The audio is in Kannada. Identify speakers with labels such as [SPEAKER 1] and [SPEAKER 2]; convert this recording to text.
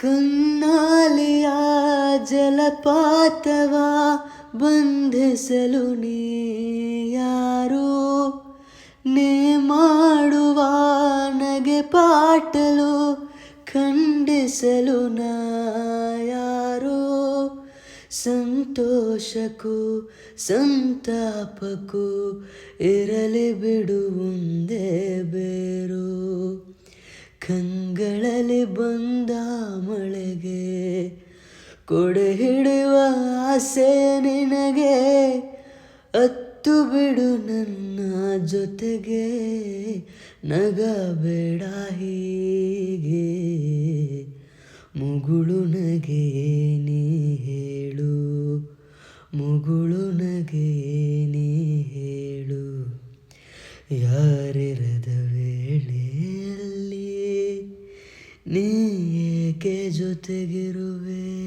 [SPEAKER 1] ಕಣ್ಣಾಲಿಯ ಜಲಪಾತವ ಬಂಧಿಸಲು ನೀ ಯಾರು, ನೀ ಮಾಡುವ ನಗೆ ಪಾಟಲು ಖಂಡಿಸಲು ನಾ ಯಾರು. ಸಂತೋಷಕ್ಕೂ ಸಂತಾಪಕ್ಕೂ ಇರಲಿ ಬಿಡು ಒಂದೇ ಬೇರು. ಕಂಗಳಲ್ಲಿ ಬಂದ ಮಳೆಗೆ ಕೊಡೆ ಹಿಡಿಯುವ ಆಸೆ ನಿನಗೆ. ಅತ್ತು ಬಿಡು ನನ್ನ ಜೊತೆಗೆ, ನಗಬೇಡ ಹೀಗೆ. ಮುಗುಳು ನಗೆ ನೀ ಹೇಳು, ಮುಗುಳು ನಗೆ ನೀ ಹೇಳು. ಯಾರಿರದ ವೇಳೆಯಲ್ಲಿ ನೀ ಏಕೆ ಜೊತೆಗಿರುವೆ.